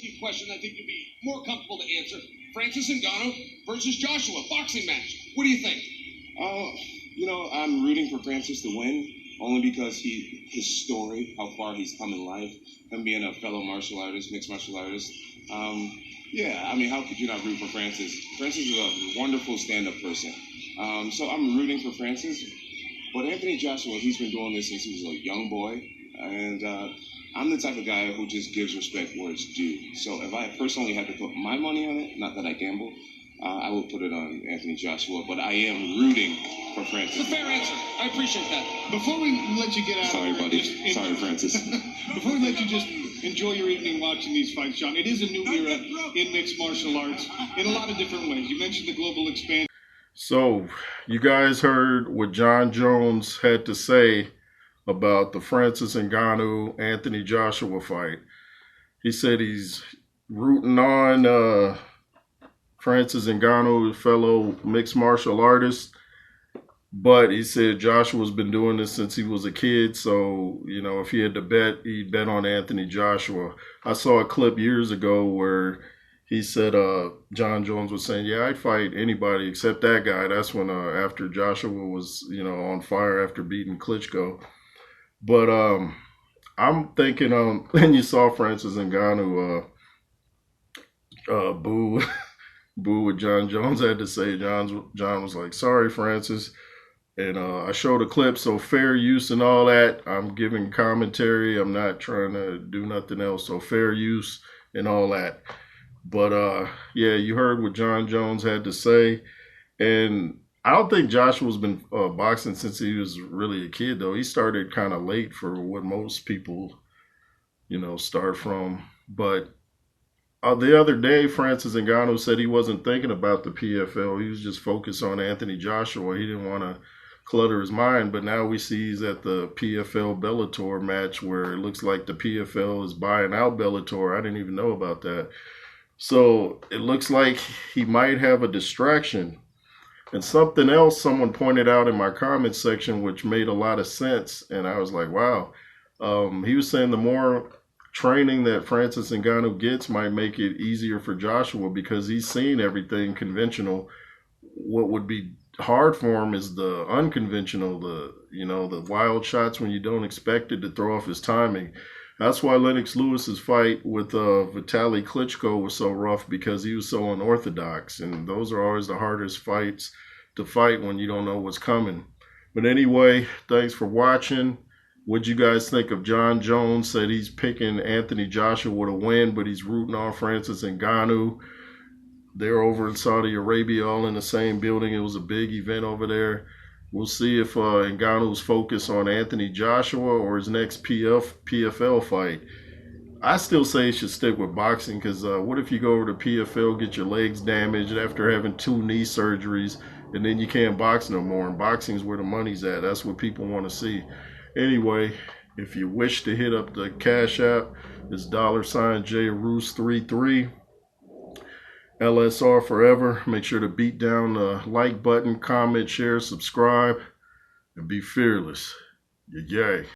a question I think you'd be more comfortable to answer. Francis Ngannou versus Joshua, boxing match. What do you think? I'm rooting for Francis to win, only because his story, how far he's come in life, him being a fellow martial artist, mixed martial artist. How could you not root for Francis? Francis is a wonderful stand-up person. So I'm rooting for Francis. But Anthony Joshua, he's been doing this since he was a young boy. And I'm the type of guy who just gives respect where it's due. So if I personally had to put my money on it, not that I gamble, I would put it on Anthony Joshua. But I am rooting for Francis. It's a fair answer. I appreciate that. Before we let you get out Sorry, of here, buddy. Sorry, Francis. Before we let you just enjoy your evening watching these fights, John, it is a new era in mixed martial arts in a lot of different ways. You mentioned the global expansion. So, you guys heard what John Jones had to say about the Francis Ngannou Anthony Joshua fight. He said he's rooting on Francis Ngannou, fellow mixed martial artist, but he said Joshua's been doing this since he was a kid, so, if he had to bet, he'd bet on Anthony Joshua. I saw a clip years ago where he said John Jones was saying, yeah, I'd fight anybody except that guy. That's when after Joshua was, on fire after beating Klitschko. But I'm thinking, and you saw Francis Ngannou boo what John Jones had to say. John was like, sorry, Francis. And I showed a clip, so fair use and all that. I'm giving commentary. I'm not trying to do nothing else. So fair use and all that. But, you heard what John Jones had to say. And I don't think Joshua's been boxing since he was really a kid, though. He started kind of late for what most people, start from. But the other day, Francis Ngannou said he wasn't thinking about the PFL. He was just focused on Anthony Joshua. He didn't want to clutter his mind. But now we see he's at the PFL Bellator match where it looks like the PFL is buying out Bellator. I didn't even know about that. So it looks like he might have a distraction. And something else someone pointed out in my comment section, which made a lot of sense. And I was like, wow. He was saying the more training that Francis Ngannou gets might make it easier for Joshua because he's seen everything conventional. What would be hard for him is the unconventional, the wild shots when you don't expect it to throw off his timing. That's why Lennox Lewis's fight with Vitaly Klitschko was so rough, because he was so unorthodox. And those are always the hardest fights to fight when you don't know what's coming. But anyway, thanks for watching. What'd you guys think of John Jones? Said he's picking Anthony Joshua to win, but he's rooting on Francis Ngannou. They're over in Saudi Arabia, all in the same building. It was a big event over there. We'll see if Ngannou's focused on Anthony Joshua or his next PFL fight. I still say he should stick with boxing, because what if you go over to PFL, get your legs damaged after having 2 knee surgeries, and then you can't box no more? And boxing's where the money's at. That's what people want to see. Anyway, if you wish to hit up the Cash App, it's $JRoos33. LSR forever. Make sure to beat down the like button, comment, share, subscribe, and be fearless. Yay.